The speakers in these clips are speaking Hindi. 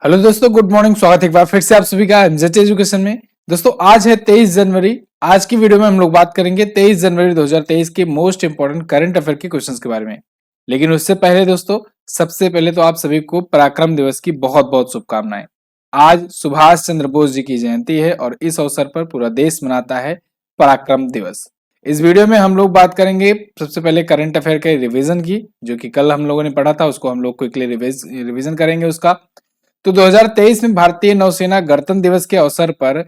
हेलो दोस्तों, गुड मॉर्निंग। स्वागत है एक बार फिर से आप सभी का एमजेड एजुकेशन में। दोस्तों आज है 23 जनवरी। आज की वीडियो में हम लोग बात करेंगे 23 जनवरी 2023 के मोस्ट इंपोर्टेंट करंट अफेयर के क्वेश्चंस के बारे में। लेकिन उससे पहले दोस्तों, सबसे पहले तो आप सभी को पराक्रम दिवस की बहुत बहुत शुभकामनाएं। आज सुभाष चंद्र बोस जी की जयंती है और इस अवसर पर पूरा देश मनाता है पराक्रम दिवस। इस वीडियो में हम लोग बात करेंगे सबसे पहले करंट अफेयर के रिवीजन की, जो कि कल हम लोगों ने पढ़ा था, उसको हम लोग क्विकली रिवीजन करेंगे उसका। तो 2023 में भारतीय नौसेना गणतंत्र दिवस के अवसर पर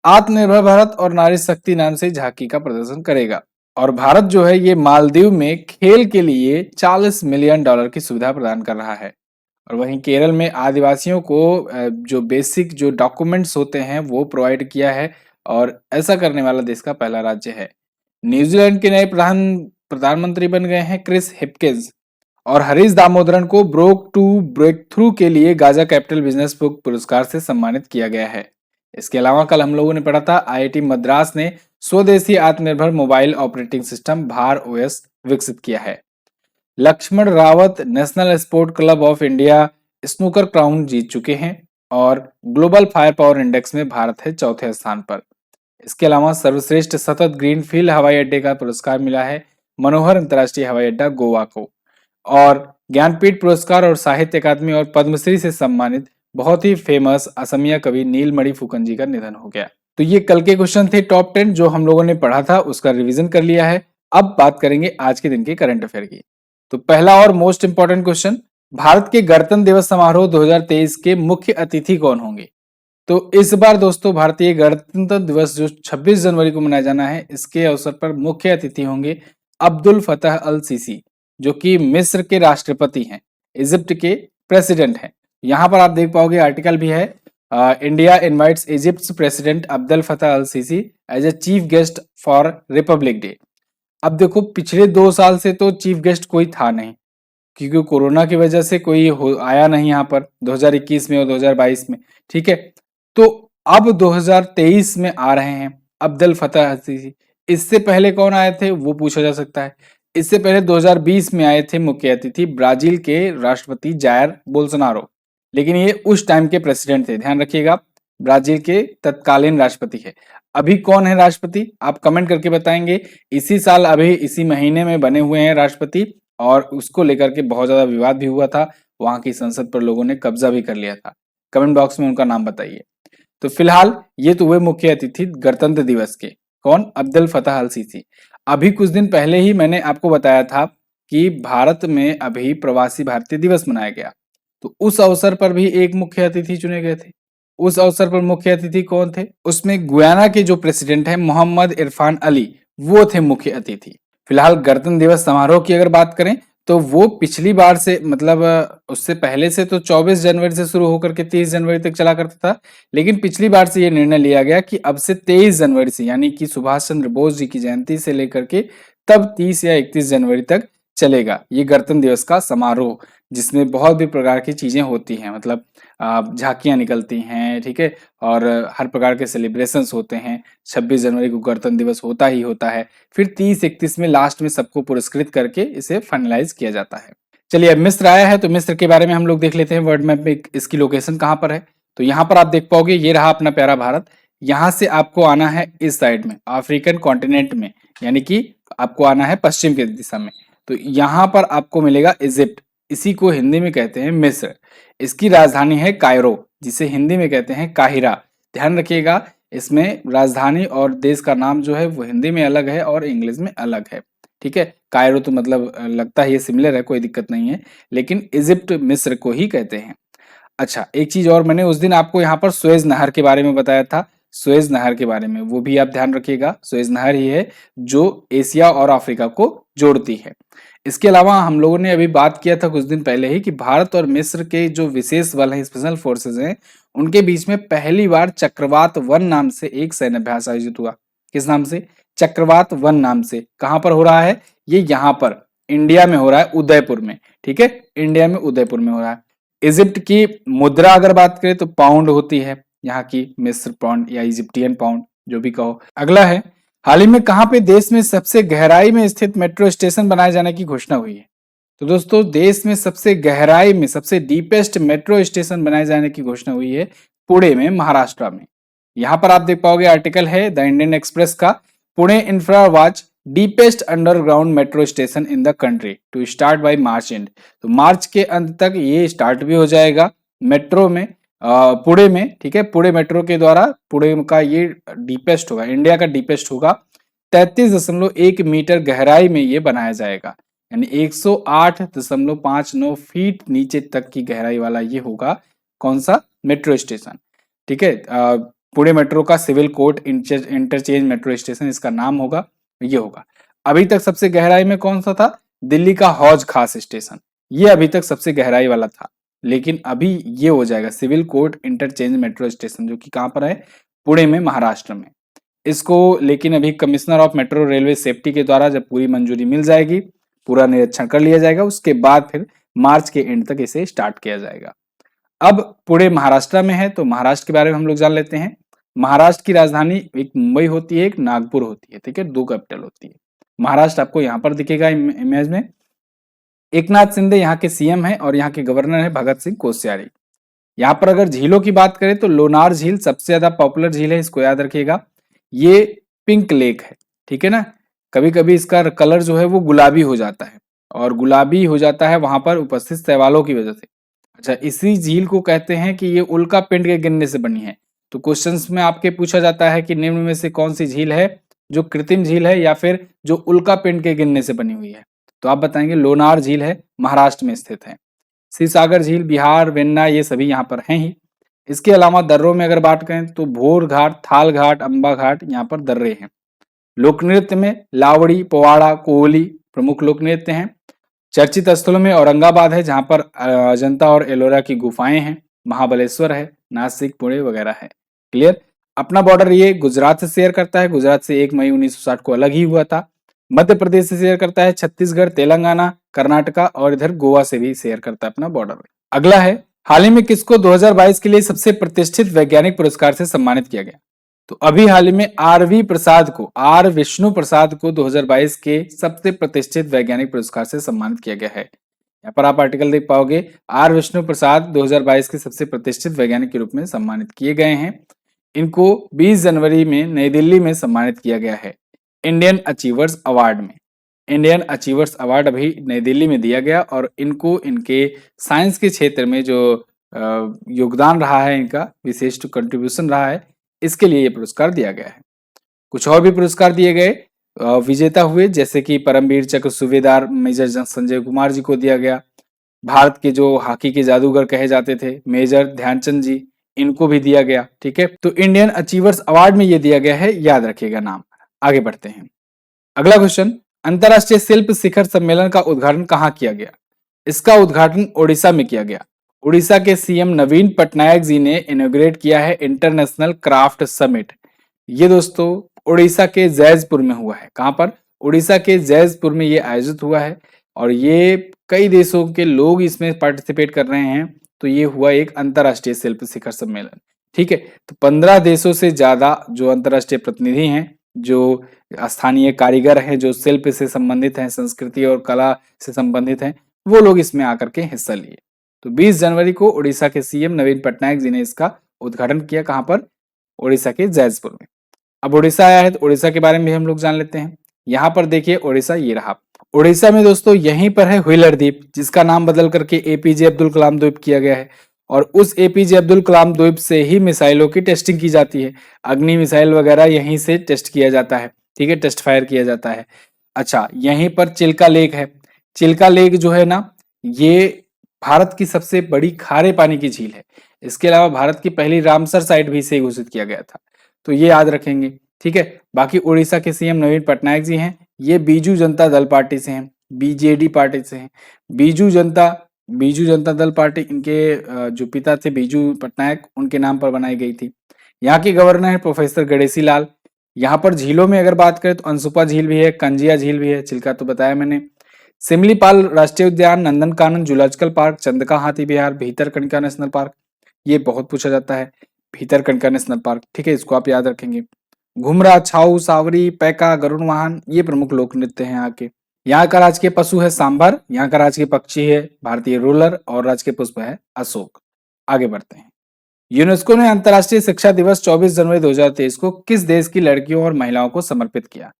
आत्मनिर्भर भारत और नारी शक्ति नाम से झांकी का प्रदर्शन करेगा। और भारत जो है ये मालदीव में खेल के लिए $40 मिलियन की सुविधा प्रदान कर रहा है। और वहीं केरल में आदिवासियों को जो बेसिक जो डॉक्यूमेंट्स होते हैं वो प्रोवाइड किया है और ऐसा करने वाला देश का पहला राज्य है। न्यूजीलैंड के नए प्रधानमंत्री बन गए हैं क्रिस हिपकिंस। और हरीश दामोदरन को ब्रोक टू ब्रेक थ्रू के लिए गाजा कैपिटल बिजनेस बुक पुरस्कार से सम्मानित किया गया है। इसके अलावा कल हम लोगों ने पढ़ा था आईआईटी मद्रास ने स्वदेशी आत्मनिर्भर mobile operating system BharOS विकसित किया है। Lakshman Rawat national sport club of India snooker crown जीत चुके हैं और ग्लोबल फायर पावर इंडेक्स में भारत है चौथे स्थान पर। इसके अलावा सर्वश्रेष्ठ सतत ग्रीन फील्ड हवाई अड्डे का पुरस्कार मिला है मनोहर अंतर्राष्ट्रीय हवाई अड्डा गोवा को। और ज्ञानपीठ पुरस्कार और साहित्य अकादमी और पद्मश्री से सम्मानित बहुत ही फेमस असमिया कवि नीलमणि फुकन जी का निधन हो गया। तो ये कल के क्वेश्चन थे टॉप 10 जो हम लोगों ने पढ़ा था, उसका रिवीजन कर लिया है। अब बात करेंगे आज के दिन के करंट अफेयर की। तो पहला और मोस्ट इंपॉर्टेंट क्वेश्चन, भारत के गणतंत्र दिवस समारोह 2023 के मुख्य अतिथि कौन होंगे? तो इस बार दोस्तों भारतीय गणतंत्र दिवस जो 26 जनवरी को मनाया जाना है, इसके अवसर पर मुख्य अतिथि होंगे अब्दुल फतह अल सीसी, जो कि मिस्र के राष्ट्रपति हैं, इजिप्ट के प्रेसिडेंट हैं। यहाँ पर आप देख पाओगे आर्टिकल भी है, India invites Egypt president Abdel Fattah al Sisi as a chief guest for Republic Day. अब देखो पिछले 2 साल से तो चीफ गेस्ट कोई था नहीं, क्योंकि कोरोना की वजह से कोई आया नहीं यहाँ पर 2021 में और 2022 में। ठीक है, तो अब 2023 में आ रहे हैं अब्दुल फतह अल सीसी। इससे पहले कौन आए थे वो पूछा जा सकता है। इससे पहले 2020 में आए थे मुख्य अतिथि ब्राजील के राष्ट्रपति जायर बोल्सोनारो, लेकिन ये उस टाइम के प्रेसिडेंट थे, ध्यान रखिएगा, ब्राजील के तत्कालीन राष्ट्रपति है। अभी कौन है राष्ट्रपति आप कमेंट करके बताएंगे। इसी साल अभी इसी महीने में बने हुए हैं राष्ट्रपति और उसको लेकर के बहुत ज्यादा विवाद भी हुआ था, वहां की संसद पर लोगों ने कब्जा भी कर लिया था। कमेंट बॉक्स में उनका नाम बताइए। तो फिलहाल ये तो हुए मुख्य अतिथि गणतंत्र दिवस के, कौन? Abdul Fattah al CC. अभी कुछ दिन पहले ही मैंने आपको बताया था कि भारत में अभी प्रवासी भारतीय दिवस मनाया गया, तो उस अवसर पर भी एक मुख्य अतिथि चुने गए थे। उस अवसर पर मुख्य अतिथि कौन थे? उसमें गुयाना के जो प्रेसिडेंट है मोहम्मद इरफान अली, वो थे मुख्य अतिथि। फिलहाल गणतंत्र दिवस समारोह की अगर बात करें तो वो पिछली बार से मतलब उससे पहले से तो 24 जनवरी से शुरू होकर के 30 जनवरी तक चला करता था, लेकिन पिछली बार से ये निर्णय लिया गया कि अब से 23 जनवरी से, यानी कि सुभाष चंद्र बोस जी की जयंती से लेकर के तब 30 या 31 जनवरी तक चलेगा ये गणतंत्र दिवस का समारोह, जिसमें बहुत भी प्रकार की चीजें होती हैं, मतलब झांकियां निकलती हैं, ठीक है, और हर प्रकार के सेलिब्रेशंस होते हैं। 26 जनवरी को गणतंत्र दिवस होता ही होता है, फिर 30-31 में लास्ट में सबको पुरस्कृत करके इसे फाइनलाइज किया जाता है। चलिए अब मिस्र आया है, तो मिस्र के बारे में हम लोग देख लेते हैं वर्ल्ड मैप में इसकी लोकेशन कहाँ पर है। तो यहाँ पर आप देख पाओगे ये रहा अपना प्यारा भारत। यहाँ से आपको आना है इस साइड में अफ्रीकन कॉन्टिनेंट में, यानी कि आपको आना है पश्चिम की दिशा में। तो यहाँ पर आपको मिलेगा इजिप्ट, इसी को हिंदी में कहते हैं मिस्र। इसकी राजधानी है कायरो, जिसे हिंदी में कहते हैं काहिरा। ध्यान रखिएगा, इसमें राजधानी और देश का नाम जो है वो हिंदी में अलग है और इंग्लिश में अलग है। ठीक है, कायरो तो मतलब लगता है ये सिमिलर है, कोई दिक्कत नहीं है, लेकिन इजिप्ट मिस्र को ही कहते हैं। अच्छा, एक चीज और, मैंने उस दिन आपको यहाँ पर सुएज नहर के बारे में बताया था, सुएज नहर के बारे में, वो भी आप ध्यान रखिएगा। सुएज नहर ही है जो एशिया और अफ्रीका को जोड़ती है। इसके अलावा हम लोगों ने अभी बात किया था कुछ दिन पहले ही कि भारत और मिस्र के जो विशेष बल हैं, स्पेशल फोर्सेस हैं, उनके बीच में पहली बार चक्रवात 1 नाम से एक सैन्य अभ्यास आयोजित हुआ। किस नाम से? चक्रवात 1 नाम से। कहां पर हो रहा है ये? यहाँ पर इंडिया में हो रहा है, उदयपुर में। ठीक है, इंडिया में उदयपुर में हो रहा है। इजिप्ट की मुद्रा अगर बात करें तो पाउंड होती है, यहाँ की मिस्र पाउंड या इजिप्टियन पाउंड जो भी कहो। अगला है, हाल ही में कहां पे देश में सबसे गहराई में स्थित मेट्रो स्टेशन बनाए जाने की घोषणा हुई है? तो दोस्तों देश में सबसे गहराई में सबसे डीपेस्ट मेट्रो स्टेशन बनाए जाने की घोषणा हुई है पुणे में, महाराष्ट्र में। यहाँ पर आप देख पाओगे आर्टिकल है द इंडियन एक्सप्रेस का, Pune infra watch deepest underground metro station in the country to start by March end. तो मार्च के अंत तक ये स्टार्ट भी हो जाएगा मेट्रो में, पुणे में, ठीक है। पुणे मेट्रो के द्वारा पुणे का ये डीपेस्ट होगा, इंडिया का डीपेस्ट होगा। 33.1 मीटर गहराई में ये बनाया जाएगा, यानी 108.59 फीट नीचे तक की गहराई वाला ये होगा कौन सा मेट्रो स्टेशन, ठीक है। पुणे मेट्रो का civil court interchange metro station इसका नाम होगा, ये होगा। अभी तक सबसे गहराई में कौन सा था? दिल्ली का हौज खास स्टेशन, ये अभी तक सबसे गहराई वाला था, लेकिन अभी ये हो जाएगा civil court interchange metro station, जो कि कहां पर है? पुणे में, महाराष्ट्र में। इसको लेकिन अभी commissioner of metro railway safety के द्वारा जब पूरी मंजूरी मिल जाएगी, पूरा निरीक्षण कर लिया जाएगा, उसके बाद फिर मार्च के एंड तक इसे स्टार्ट किया जाएगा। अब पुणे महाराष्ट्र में है, तो महाराष्ट्र के बारे में हम लोग जान लेते हैं। महाराष्ट्र की राजधानी एक मुंबई होती है, एक नागपुर होती है, ठीक है, 2 कैपिटल होती है। महाराष्ट्र आपको यहाँ पर दिखेगा इमेज में। एकनाथ शिंदे यहाँ के सीएम है और यहाँ के गवर्नर है भगत सिंह कोश्यारी। यहाँ पर अगर झीलों की बात करें तो लोनार झील सबसे ज्यादा पॉपुलर झील है, इसको याद रखिएगा। ये पिंक लेक है, ठीक है ना। कभी कभी इसका कलर जो है वो गुलाबी हो जाता है, और गुलाबी हो जाता है वहां पर उपस्थित शैवालों की वजह से। अच्छा, इसी झील को कहते हैं कि ये उल्का पिंड के गिरने से बनी है। तो क्वेश्चंस में आपके पूछा जाता है कि निम्न में से कौन सी झील है जो कृत्रिम झील है या फिर जो उल्का पिंड के गिरने से बनी हुई है? तो आप बताएंगे लोनार झील है, महाराष्ट्र में स्थित है। शिवसागर झील बिहार, वेन्ना, ये सभी यहाँ पर हैं ही। इसके अलावा दर्रों में अगर बात करें तो भोर घाट, थाल घाट, अंबा घाट, यहाँ पर दर्रे हैं। लोक नृत्य में लावड़ी, पोवाड़ा, कोहली प्रमुख लोक नृत्य हैं। चर्चित स्थलों में औरंगाबाद है, जहां पर अजंता और एलोरा की गुफाएं हैं। महाबलेश्वर है, नासिक, पुणे वगैरह है। क्लियर। अपना बॉर्डर ये गुजरात से शेयर करता है, गुजरात से 1 मई 1960 को अलग ही हुआ था। मध्य प्रदेश से शेयर करता है, छत्तीसगढ़, तेलंगाना, कर्नाटका और इधर गोवा से भी शेयर करता है अपना बॉर्डर। अगला है, हाल ही में किसको 2022 के लिए सबसे प्रतिष्ठित वैज्ञानिक पुरस्कार से सम्मानित किया गया? तो अभी हाल ही में आर विष्णु प्रसाद को 2022 के सबसे प्रतिष्ठित वैज्ञानिक पुरस्कार से सम्मानित किया गया है। यहाँ पर आप आर्टिकल देख पाओगे, आर विष्णु प्रसाद 2022 के सबसे प्रतिष्ठित वैज्ञानिक के रूप में सम्मानित किए गए हैं। इनको 20 जनवरी में नई दिल्ली में सम्मानित किया गया है इंडियन अचीवर्स अवार्ड में। इंडियन अचीवर्स अवार्ड अभी नई दिल्ली में दिया गया, और इनको इनके साइंस के क्षेत्र में जो योगदान रहा है, इनका विशिष्ट कंट्रीब्यूशन रहा है, इसके लिए ये पुरस्कार दिया गया है। कुछ और भी पुरस्कार दिए गए, विजेता हुए, जैसे कि परमवीर चक्र सूबेदार मेजर संजय कुमार जी को दिया गया। भारत के जो हॉकी के जादूगर कहे जाते थे मेजर ध्यानचंद जी, इनको भी दिया गया, ठीक है। तो इंडियन अचीवर्स अवार्ड में ये दिया गया है, याद रखिएगा नाम। आगे बढ़ते हैं। अगला क्वेश्चन, अंतरराष्ट्रीय शिल्प शिखर सम्मेलन का उद्घाटन कहाँ किया गया? इसका उद्घाटन ओडिशा में किया गया। उड़ीसा के सीएम नवीन पटनायक जी ने इनॉग्रेट किया है इंटरनेशनल क्राफ्ट समिट। ये दोस्तों उड़ीसा के जैसपुर में हुआ है। कहां पर? उड़ीसा के जैसपुर में ये आयोजित हुआ है, और ये कई देशों के लोग इसमें पार्टिसिपेट कर रहे हैं। तो ये हुआ एक अंतरराष्ट्रीय शिल्प शिखर सम्मेलन, ठीक है। तो 15 देशों से ज्यादा जो अंतरराष्ट्रीय प्रतिनिधि हैं, जो स्थानीय कारीगर हैं, जो शिल्प से संबंधित हैं, संस्कृति और कला से संबंधित हैं, वो लोग इसमें आकर के हिस्सा लिए। तो 20 जनवरी को उड़ीसा के सीएम नवीन पटनायक जी ने इसका उद्घाटन किया। कहां पर? उड़ीसा के जैसपुर में। अब उड़ीसा आया है तो उड़ीसा के बारे में भी हम लोग जान लेते हैं। यहाँ पर देखिए उड़ीसा ये रहा। उड़ीसा में दोस्तों यहीं पर है व्हीलर द्वीप, जिसका नाम बदल करके एपीजे अब्दुल कलाम द्वीप किया गया है, और उस एपीजे अब्दुल कलाम द्वीप से ही मिसाइलों की टेस्टिंग की जाती है। अग्नि मिसाइल वगैरह यहीं से टेस्ट किया जाता है, ठीक है, टेस्ट फायर किया जाता है। अच्छा, यहीं पर चिल्का लेक है। चिल्का लेक जो है ना, ये भारत की सबसे बड़ी खारे पानी की झील है। इसके अलावा भारत की पहली रामसर साइट भी इसे घोषित किया गया था, तो ये याद रखेंगे, ठीक है। बाकी उड़ीसा के सीएम नवीन पटनायक जी हैं, ये बीजू जनता दल पार्टी से हैं, बीजेडी पार्टी से हैं। बीजू जनता दल पार्टी, इनके जो पिता थे बीजू पटनायक, उनके नाम पर बनाई गई थी। यहाँ के गवर्नर है प्रोफेसर गणेशी लाल। यहाँ पर झीलों में अगर बात करें तो अंसुपा झील भी है, कंजिया झील भी है, चिल्का तो बताया मैंने। सिमलीपाल राष्ट्रीय उद्यान, नंदनकानन जूलॉजिकल पार्क, चंदका हाथी विहार, भीतरकनिका नेशनल पार्क, ये बहुत पूछा जाता है, भीतरकनिका नेशनल पार्क, ठीक है, इसको आप याद रखेंगे। घुमरा, छाऊ, सावरी, पैका, गरुड़ वाहन, ये प्रमुख लोक नृत्य हैं यहाँ के। यहाँ का राजकीय पशु है सांभर, यहाँ का राजकीय पक्षी है भारतीय रूलर और राजकीय पुष्प है अशोक। आगे बढ़ते हैं। यूनेस्को ने अंतर्राष्ट्रीय शिक्षा दिवस 24 जनवरी 2023 को किस देश की लड़कियों और महिलाओं को समर्पित किया?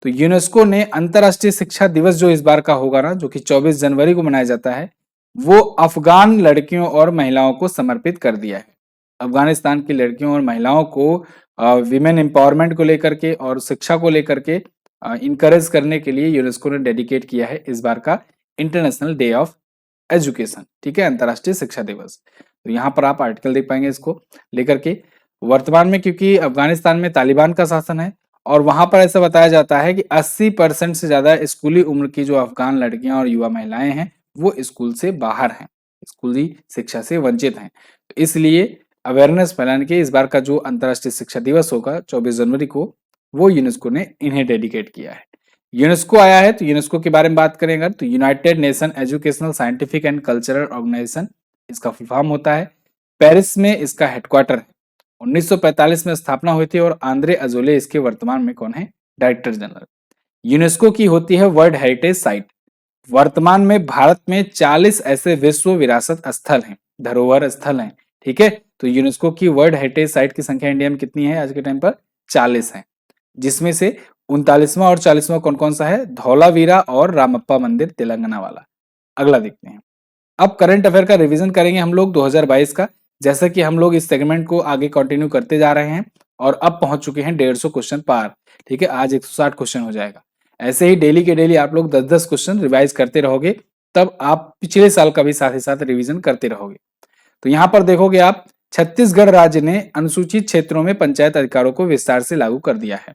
तो यूनेस्को ने अंतर्राष्ट्रीय शिक्षा दिवस जो इस बार का होगा ना, जो कि 24 जनवरी को मनाया जाता है, वो अफगान लड़कियों और महिलाओं को समर्पित कर दिया है। अफगानिस्तान की लड़कियों और महिलाओं को विमेन एम्पावरमेंट को लेकर के और शिक्षा को लेकर के इनकरेज करने के लिए यूनेस्को ने डेडिकेट किया है इस बार का इंटरनेशनल डे ऑफ एजुकेशन, ठीक है, अंतर्राष्ट्रीय शिक्षा दिवस। तो यहाँ पर आप आर्टिकल देख पाएंगे इसको लेकर के। वर्तमान में क्योंकि अफगानिस्तान में तालिबान का शासन है और वहां पर ऐसा बताया जाता है कि 80% से ज्यादा स्कूली उम्र की जो अफगान लड़कियां और युवा महिलाएं हैं वो स्कूल से बाहर हैं, स्कूली शिक्षा से वंचित हैं। तो इसलिए अवेयरनेस फैलाने के इस बार का जो अंतर्राष्ट्रीय शिक्षा दिवस होगा 24 जनवरी को, वो यूनेस्को ने इन्हें डेडिकेट किया है। यूनेस्को आया है तो यूनेस्को के बारे में बात करें अगर, तो United Nation Educational Scientific and Cultural Organization इसका फुल फॉर्म होता है। पेरिस में इसका हेडक्वार्टर है। 1945 में स्थापना हुई थी और आंद्रे अजोले इसके वर्तमान में कौन है? Director general. यूनेस्को की होती है वर्ल्ड हेरिटेज साइट। वर्तमान में भारत में 40 ऐसे विश्व विरासत स्थल हैं, धरोहर स्थल हैं, ठीक है। तो यूनेस्को की वर्ल्ड हेरिटेज साइट की संख्या इंडिया में कितनी है आज के टाइम पर? 40 है, जिसमें से 39वां और 40वां कौन कौन सा है? धौलावीरा और रामप्पा मंदिर तेलंगाना वाला। अगला देखते हैं। अब करंट अफेयर का रिवीजन करेंगे हम लोग 2022 का, जैसा कि हम लोग इस सेगमेंट को आगे कंटिन्यू करते जा रहे हैं और अब पहुंच चुके हैं 150 क्वेश्चन पार, ठीक है। आज 160 क्वेश्चन हो जाएगा। ऐसे ही डेली के डेली आप लोग 10-10 क्वेश्चन रिवाइज करते रहोगे, तब आप पिछले साल का भी साथ ही साथ रिवीजन करते रहोगे। तो यहाँ पर देखोगे आप, छत्तीसगढ़ राज्य ने अनुसूचित क्षेत्रों में पंचायत अधिकारों को विस्तार से लागू कर दिया है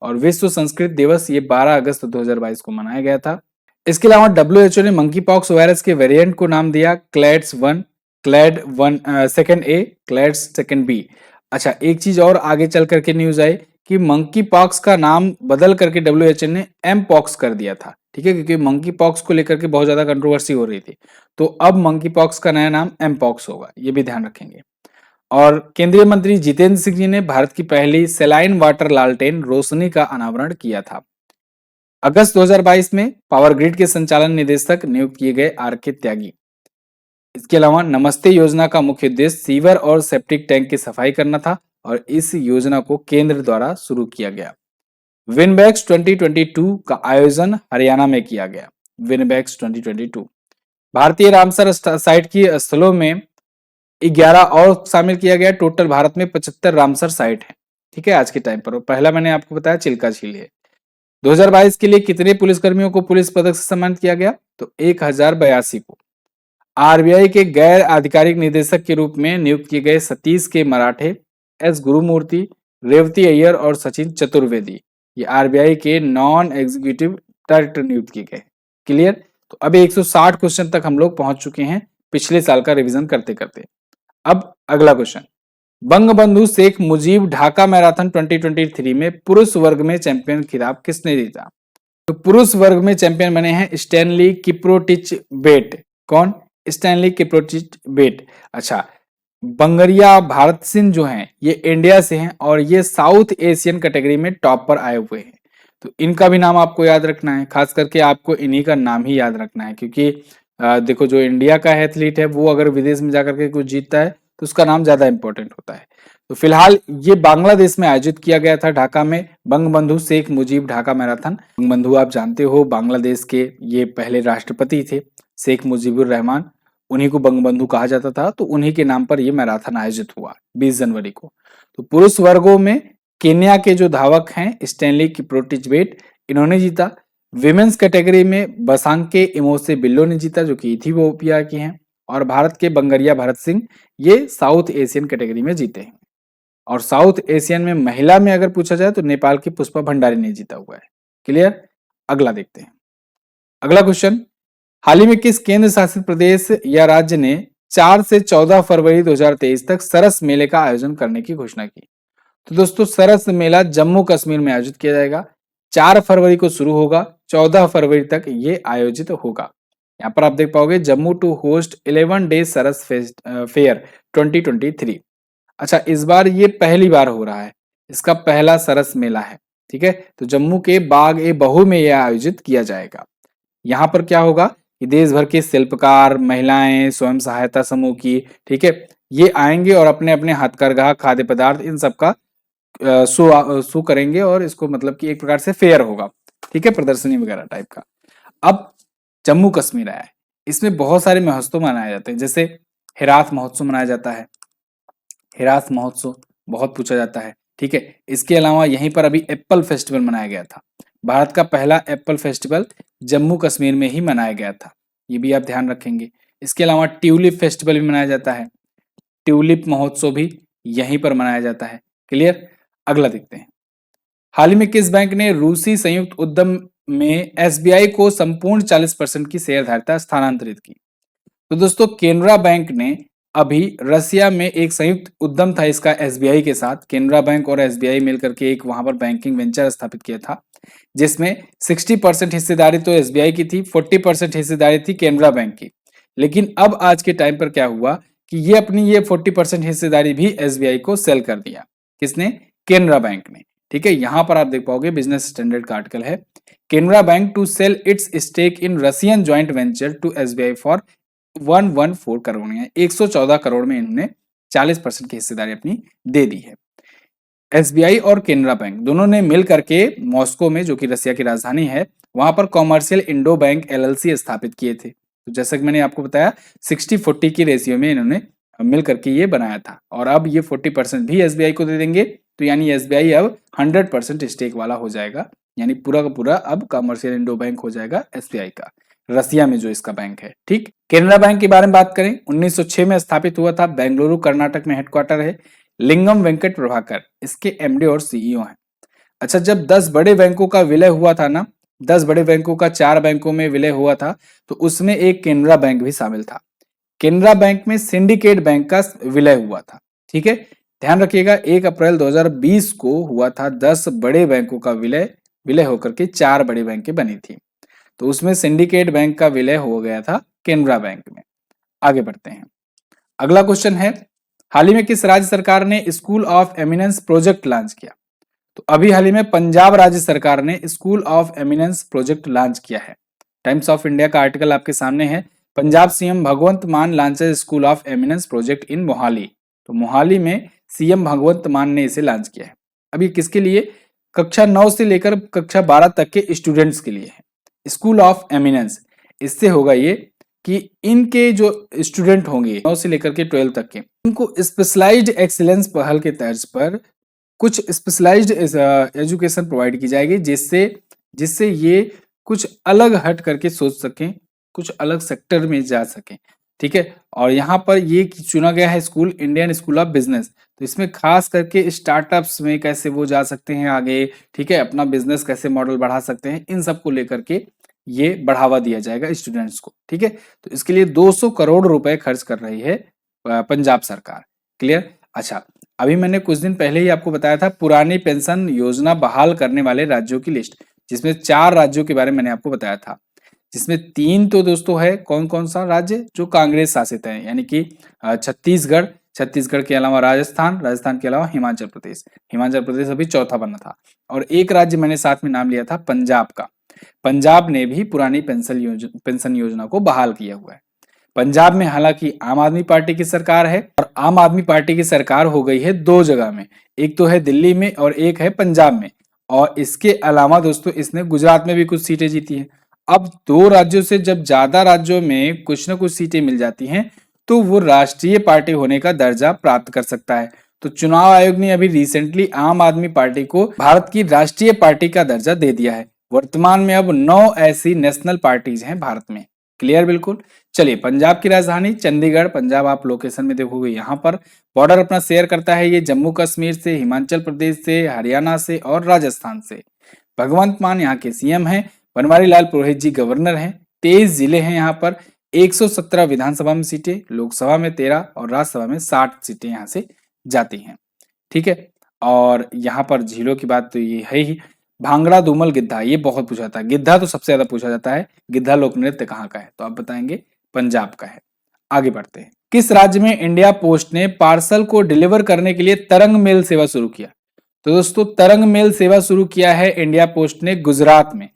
और विश्व संस्कृत दिवस ये 12 अगस्त 2022 को मनाया गया था। इसके अलावा WHO ने मंकी पॉक्स वायरस के वेरिएंट को नाम दिया clades 1, clade 1 second A, clades second B. अच्छा, एक चीज और आगे चल करके न्यूज आई कि मंकी पॉक्स का नाम बदल करके WHO ने एम पॉक्स कर दिया था, ठीक है, क्योंकि मंकी पॉक्स को लेकर के बहुत ज्यादा कंट्रोवर्सी हो रही थी। तो अब मंकी पॉक्स का नया नाम एम पॉक्स होगा, ये भी ध्यान रखेंगे। और केंद्रीय मंत्री जितेंद्र सिंह जी ने भारत की पहली सेलाइन वाटर लालटेन रोशनी का अनावरण किया था। अगस्त 2022 में पावर ग्रिड के संचालन निदेशक नियुक्त किए गए RK त्यागी। इसके अलावा नमस्ते योजना का मुख्य उद्देश्य सीवर और सेप्टिक टैंक की सफाई करना था और इस योजना को केंद्र द्वारा शुरू किया गया। विनबैक्स 2022 का आयोजन हरियाणा में किया गया। विनबैक्स 2022 भारतीय रामसर साइट की स्थलों में 11 और शामिल किया गया। टोटल भारत में 75 रामसर साइट है, ठीक है, आज के टाइम पर। पहला मैंने आपको बताया चिल्का झील है। 2022 के लिए कितने पुलिसकर्मियों को पुलिस पदक से सम्मानित किया गया? तो 1082 को। RBI के गैर आधिकारिक निदेशक के रूप में नियुक्त किए गए सतीश के मराठे, S गुरुमूर्ति, रेवती अय्यर और सचिन चतुर्वेदी, ये RBI के नॉन एग्जीक्यूटिव डायरेक्टर नियुक्त किए गए। क्लियर? तो अभी 160 क्वेश्चन तक हम लोग पहुंच चुके हैं पिछले साल का रिवीजन करते करते। अब अगला क्वेश्चन, बंगबंधु शेख मुजीब ढाका मैराथन 2023 में पुरुष वर्ग में चैंपियन खिताब किसने जीता? तो पुरुष वर्ग में चैंपियन बने हैं स्टैनली किप्रोटिच बेट। कौन? स्टैनली किप्रोटिच बेट। अच्छा, बंगरिया भारत सिंह जो हैं ये इंडिया से हैं और ये साउथ एशियन कैटेगरी में टॉप पर आए हुए हैं। तो इनका भी नाम आपको याद रखना है, खास करके आपको इन्हीं का नाम ही याद रखना है, क्योंकि देखो जो इंडिया का एथलीट है वो अगर विदेश में जाकर के कुछ जीतता है तो उसका नाम ज्यादा इंपॉर्टेंट होता है। तो फिलहाल ये बांग्लादेश में आयोजित किया गया था ढाका में, बंगबंधु शेख मुजीब ढाका मैराथन। बंगबंधु आप जानते हो बांग्लादेश के ये पहले राष्ट्रपति थे, शेख मुजीबुर रहमान, उन्हीं को बंगबंधु कहा जाता था। तो उन्हीं के नाम पर यह मैराथन आयोजित हुआ 20 जनवरी को। तो पुरुष वर्गों में केन्या के जो धावक हैं स्टैनली किप्रोटिच बेट, इन्होंने जीता। विमेन्स कैटेगरी में बसांके इमोसे बिल्लो ने जीता, जो कि इथियोपिया की हैं। और भारत के बंगरिया भरत सिंह ये साउथ एशियन कैटेगरी में जीते हैं। और साउथ एशियन में महिला में अगर पूछा जाए तो नेपाल की पुष्पा भंडारी ने जीता हुआ है। क्लियर? अगला देखते हैं। अगला क्वेश्चन, हाल ही में किस केंद्र शासित प्रदेश या राज्य ने 4 से 14 फरवरी 2023 तक सरस मेले का आयोजन करने की घोषणा की? तो दोस्तों सरस मेला जम्मू कश्मीर में आयोजित किया जाएगा। 4 फरवरी को शुरू होगा, 14 फरवरी तक ये आयोजित होगा। यहाँ पर आप देख पाओगे Jammu to host 11 day Saras fair 2023। अच्छा, इस बार ये पहली बार हो रहा है, इसका पहला सरस मेला है, ठीक है। तो जम्मू के बाग ए बहू में यह आयोजित किया जाएगा। यहाँ पर क्या होगा कि देश भर के शिल्पकार, महिलाएं, स्वयं सहायता समूह की, ठीक है, ये आएंगे और अपने अपने हथकरघा, खाद्य पदार्थ, इन सब का शो करेंगे और इसको मतलब कि एक प्रकार से फेयर होगा, ठीक है, प्रदर्शनी वगैरह टाइप का। अब जम्मू कश्मीर आया है, इसमें बहुत सारे महोत्सव मनाए जाते हैं, जैसे हिरात महोत्सव मनाया जाता है, हिरात महोत्सव बहुत पूछा जाता है, ठीक है। इसके अलावा यहीं पर अभी एप्पल फेस्टिवल मनाया गया था, भारत का पहला एप्पल फेस्टिवल जम्मू कश्मीर में ही मनाया गया था, ये भी आप ध्यान रखेंगे। इसके अलावा ट्यूलिप फेस्टिवल भी मनाया जाता है, ट्यूलिप महोत्सव भी यहीं पर मनाया जाता है। क्लियर। अगला देखते हैं, हाल ही में किस बैंक ने रूसी संयुक्त उद्यम में एसबीआई को संपूर्ण 40% की शेयरधारिता स्थानांतरित की? तो दोस्तों केनरा बैंक ने अभी रसिया में एक संयुक्त उद्यम था इसका एसबीआई के साथ, केनरा बैंक और एसबीआई मिलकर के एक वहां पर बैंकिंग वेंचर स्थापित किया था, जिसमें 60% हिस्सेदारी तो एसबीआई की थी, 40% हिस्सेदारी थी केनरा बैंक की। लेकिन अब आज के टाइम पर क्या हुआ कि ये अपनी ये 40% हिस्सेदारी भी एसबीआई को सेल कर दिया। किसने? केनरा बैंक ने, ठीक है। यहां पर आप देख पाओगे बिजनेस स्टैंडर्ड का आर्टिकल है, Canara bank to sell its stake in Russian joint venture to SBI for 114 crore, 114 crore में इन्होंने 40% की हिस्सेदारी अपनी दे दी है। एसबीआई और केनरा बैंक दोनों ने मिल करके मॉस्को में, जो कि रसिया की राजधानी है, वहां पर कॉमर्शियल इंडो बैंक एलएलसी स्थापित किए थे। तो जैसा कि मैंने आपको बताया 60-40 की रेशियो में इन्होंने मिल करके ये बनाया था, और अब ये 40% भी एसबीआई को दे देंगे, तो यानी एसबीआई अब 100% स्टेक वाला हो जाएगा, यानी पूरा का पूरा अब कॉमर्शियल इंडो बैंक हो जाएगा एसबीआई का, रसिया में जो इसका बैंक है, ठीक। केनरा बैंक के बारे में बात करें, 1906 में स्थापित हुआ था, बेंगलुरु कर्नाटक में हेडक्वार्टर है, लिंगम वेंकट प्रभाकर इसके एमडी और सीईओ हैं। अच्छा, जब 10 बड़े बैंकों का विलय हुआ था ना, 10 बड़े बैंकों का 4 बैंकों में विलय हुआ था, तो उसमें एक केनरा बैंक भी शामिल था। केनरा बैंक में सिंडिकेट बैंक का विलय हुआ था, ठीक है। ध्यान रखिएगा 1 अप्रैल 2020 को हुआ था, 10 बड़े बैंकों का विलय होकर के 4 बड़े बैंकें बनी थी, तो उसमें सिंडिकेट बैंक का विलय हो गया था केनरा बैंक में। आगे बढ़ते हैं, अगला क्वेश्चन है, हाल ही में किस राज्य सरकार ने school of eminence project launch किया? तो अभी हाल ही में पंजाब राज्य सरकार ने school of eminence project launch किया है। टाइम्स ऑफ इंडिया का आर्टिकल आपके सामने है, पंजाब सीएम भगवंत मान launches school of eminence project in Mohali. तो मोहाली में सीएम भगवंत मान ने इसे लॉन्च किया है। अब ये किसके लिए? कक्षा 9 से लेकर कक्षा 12 तक के स्टूडेंट्स के लिए है स्कूल ऑफ एमिनेंस। इससे होगा ये कि इनके जो स्टूडेंट होंगे 9 से लेकर के 12 तक के, इनको स्पेशलाइज्ड एक्सीलेंस पहल के तर्ज पर कुछ स्पेशलाइज्ड एजुकेशन प्रोवाइड की जाएगी, जिससे ये कुछ अलग हट करके सोच सकें, कुछ अलग सेक्टर में जा सकें, ठीक है। और यहाँ पर ये चुना गया है school Indian school of business, तो इसमें खास करके स्टार्टअप्स में कैसे वो जा सकते हैं आगे, ठीक है, अपना बिजनेस कैसे मॉडल बढ़ा सकते हैं, इन सब को लेकर के ये बढ़ावा दिया जाएगा स्टूडेंट्स को, ठीक है। तो इसके लिए 200 करोड़ रुपए खर्च कर रही है पंजाब सरकार। क्लियर। अच्छा, अभी मैंने कुछ दिन पहले ही आपको बताया था पुरानी पेंशन योजना बहाल करने वाले राज्यों की लिस्ट, जिसमें 4 राज्यों के बारे में मैंने आपको बताया था, जिसमें 3 तो दोस्तों है कौन कौन सा राज्य जो कांग्रेस शासित है, यानी कि छत्तीसगढ़ के अलावा राजस्थान के अलावा हिमाचल प्रदेश अभी चौथा बना था, और एक राज्य मैंने साथ में नाम लिया था पंजाब का। पंजाब ने भी पुरानी पेंशन योजना को बहाल किया हुआ है। पंजाब में हालांकि आम आदमी पार्टी की सरकार है, और आम आदमी पार्टी की सरकार हो गई है 2 जगह में, एक तो है दिल्ली में और एक है पंजाब में, और इसके अलावा दोस्तों इसने गुजरात में भी कुछ सीटें जीती हैं। अब 2 राज्यों से जब ज्यादा राज्यों में कुछ न कुछ सीटें मिल जाती हैं, तो वो राष्ट्रीय पार्टी होने का दर्जा प्राप्त कर सकता है। तो चुनाव आयोग ने अभी रिसेंटली आम आदमी पार्टी को भारत की राष्ट्रीय पार्टी का दर्जा दे दिया है। वर्तमान में अब 9 ऐसी नेशनल पार्टीज हैं भारत में। क्लियर बिल्कुल। चलिए, पंजाब की राजधानी चंडीगढ़, पंजाब आप लोकेशन में देखोगे यहाँ पर बॉर्डर अपना शेयर करता है ये जम्मू कश्मीर से, हिमाचल प्रदेश से, हरियाणा से और राजस्थान से। भगवंत मान यहाँ के सीएम हैं, बनवारी लाल पुरोहित जी गवर्नर हैं। 23 जिले हैं यहाँ पर, 117 विधानसभा में सीटें, लोकसभा में 13 और राज्यसभा में 60 सीटें यहाँ से जाती हैं, ठीक है। और यहाँ पर झीलों की बात तो ये है ही, भांगड़ा, धूमल, गिद्धा, ये बहुत पूछा जाता है। गिद्धा तो सबसे ज्यादा पूछा जाता है, गिद्धा लोक नृत्य कहाँ का है, तो आप बताएंगे पंजाब का है। आगे बढ़ते हैं, किस राज्य में इंडिया पोस्ट ने पार्सल को डिलीवर करने के लिए तरंग मेल सेवा शुरू किया? तो दोस्तों तरंग मेल सेवा शुरू किया है इंडिया पोस्ट ने गुजरात में।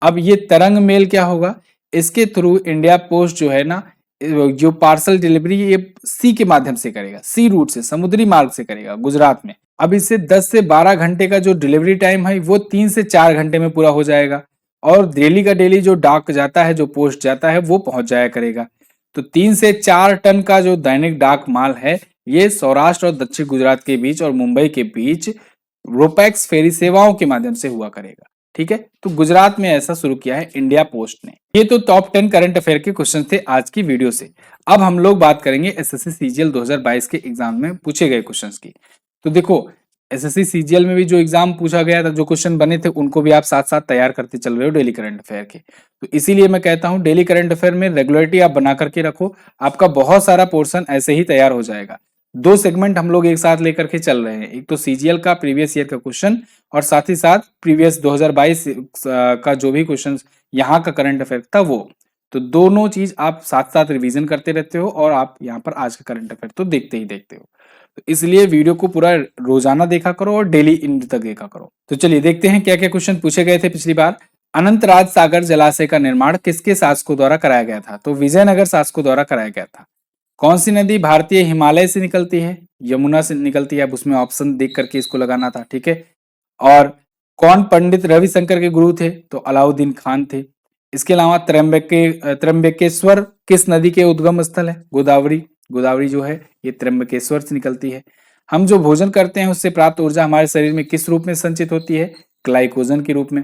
अब ये तरंग मेल क्या होगा? इसके थ्रू इंडिया पोस्ट जो है ना, जो पार्सल डिलीवरी ये सी के माध्यम से करेगा, सी रूट से, समुद्री मार्ग से करेगा गुजरात में। अब इससे 10 से 12 घंटे का जो डिलीवरी टाइम है वो 3 से 4 घंटे में पूरा हो जाएगा, और डेली का डेली जो डाक जाता है, जो पोस्ट जाता है वो पहुंच जाया करेगा। तो 3 से 4 टन का जो दैनिक डाक माल है ये सौराष्ट्र और दक्षिण गुजरात के बीच और मुंबई के बीच रोपैक्स फेरी सेवाओं के माध्यम से हुआ करेगा। ठीक है, तो गुजरात में ऐसा शुरू किया है इंडिया पोस्ट ने। ये तो टॉप 10 करंट अफेयर के क्वेश्चन थे आज की वीडियो से। अब हम लोग बात करेंगे एसएससी सीजीएल 2022 के एग्जाम में पूछे गए क्वेश्चंस की। तो देखो, एसएससी सीजीएल में भी जो एग्जाम पूछा गया था, जो क्वेश्चन बने थे, उनको भी आप साथ साथ तैयार करते चल रहे हो डेली करंट अफेयर के। तो इसीलिए मैं कहता हूं डेली करंट अफेयर में रेगुलरिटी आप बना करके रखो, आपका बहुत सारा पोर्शन ऐसे ही तैयार हो जाएगा। 2 सेगमेंट हम लोग एक साथ लेकर के चल रहे हैं, एक तो सीजीएल का प्रीवियस ईयर का क्वेश्चन, और साथ ही साथ प्रीवियस 2022 का जो भी क्वेश्चन यहाँ का करंट अफेयर था वो। तो दोनों चीज आप साथ साथ रिवीजन करते रहते हो, और आप यहाँ पर आज का करंट अफेयर तो देखते ही देखते हो। तो इसलिए वीडियो को पूरा रोजाना देखा करो और डेली इन तक देखा करो। तो चलिए देखते हैं क्या क्या क्वेश्चन पूछे गए थे पिछली बार। अनंतराज सागर जलाशय का निर्माण किसके शासकों द्वारा कराया गया था? तो विजयनगर शासकों द्वारा कराया गया था। कौन सी नदी भारतीय हिमालय से निकलती है? यमुना से निकलती है। अब उसमें ऑप्शन देख करके इसको लगाना था, ठीक है। और कौन पंडित रविशंकर के गुरु थे? तो अलाउद्दीन खान थे। इसके अलावा त्र्यंबकेश्वर किस नदी के उद्गम स्थल है? गोदावरी। गोदावरी जो है ये त्र्यंबकेश्वर से निकलती है। हम जो भोजन करते हैं उससे प्राप्त ऊर्जा हमारे शरीर में किस रूप में संचित होती है? ग्लाइकोजन के रूप में।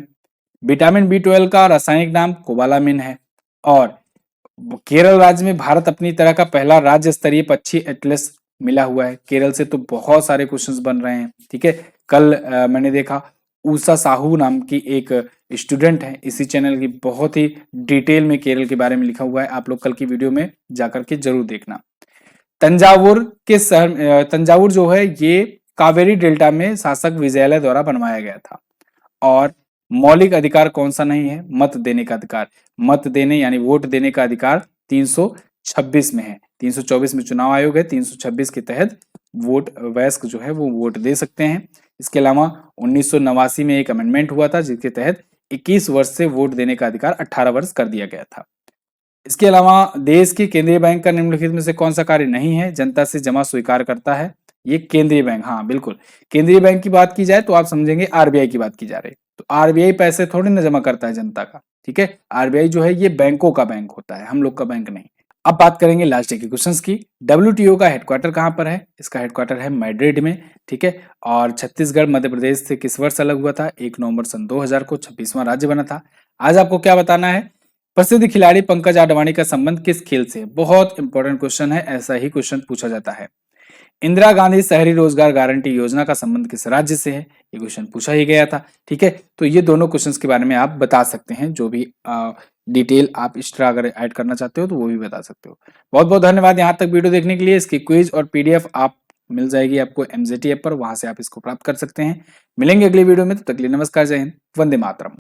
विटामिन B12 का रासायनिक नाम कोबालामिन है। और केरल राज्य में भारत अपनी तरह का पहला राज्य स्तरीय पक्षी एटलस मिला हुआ है। केरल से तो बहुत सारे क्वेश्चंस बन रहे हैं, ठीक है। कल मैंने देखा उषा साहू नाम की एक स्टूडेंट है, इसी चैनल की, बहुत ही डिटेल में केरल के बारे में लिखा हुआ है। आप लोग कल की वीडियो में जाकर के जरूर देखना। तंजावुर के शहर, तंजावुर जो है ये कावेरी डेल्टा में शासक विजयालय द्वारा बनवाया गया था। और मौलिक अधिकार कौन सा नहीं है? मत देने का अधिकार। मत देने यानी वोट देने का अधिकार 326 में है। 324 में चुनाव आयोग है, 326 के तहत वोट वयस्क जो है वो वोट दे सकते हैं। इसके अलावा 1989 में एक अमेंडमेंट हुआ था जिसके तहत 21 वर्ष से वोट देने का अधिकार 18 वर्ष कर दिया गया था। इसके अलावा देश की केंद्रीय बैंक का निम्नलिखित में से कौन सा कार्य नहीं है? जनता से जमा स्वीकार करता है। ये केंद्रीय बैंक, हाँ बिल्कुल, केंद्रीय बैंक की बात की जाए तो आप समझेंगे आरबीआई की बात की जा रही है। तो आरबीआई पैसे थोड़ी ना जमा करता है जनता का, ठीक है। आरबीआई जो है ये बैंकों का बैंक होता है, हम लोग का बैंक नहीं। अब बात करेंगे लास्ट डे के क्वेश्चंस की। डब्ल्यूटीओ का हेडक्वार्टर कहाँ पर है? इसका हेडक्वार्टर है मैड्रिड में, ठीक है। और छत्तीसगढ़ मध्य प्रदेश से किस वर्ष अलग हुआ था? 1 नवंबर सन 2000 को 26वां राज्य बना था। आज आपको क्या बताना है? प्रसिद्ध खिलाड़ी पंकज आडवाणी का संबंध किस खेल से? बहुत इंपॉर्टेंट क्वेश्चन है, ऐसा ही क्वेश्चन पूछा जाता है। इंदिरा गांधी शहरी रोजगार गारंटी योजना का संबंध किस राज्य से है? ये क्वेश्चन पूछा ही गया था, ठीक है। तो ये दोनों क्वेश्चंस के बारे में आप बता सकते हैं, जो भी डिटेल आप एक्स्ट्रा अगर ऐड करना चाहते हो तो वो भी बता सकते हो। बहुत बहुत धन्यवाद यहाँ तक वीडियो देखने के लिए। इसकी क्विज और पीडीएफ आप मिल जाएगी आपको MZT ऐप पर, वहां से आप इसको प्राप्त कर सकते हैं। मिलेंगे अगली वीडियो में, तब तक के लिए नमस्कार, जय हिंद, वंदे मातरम।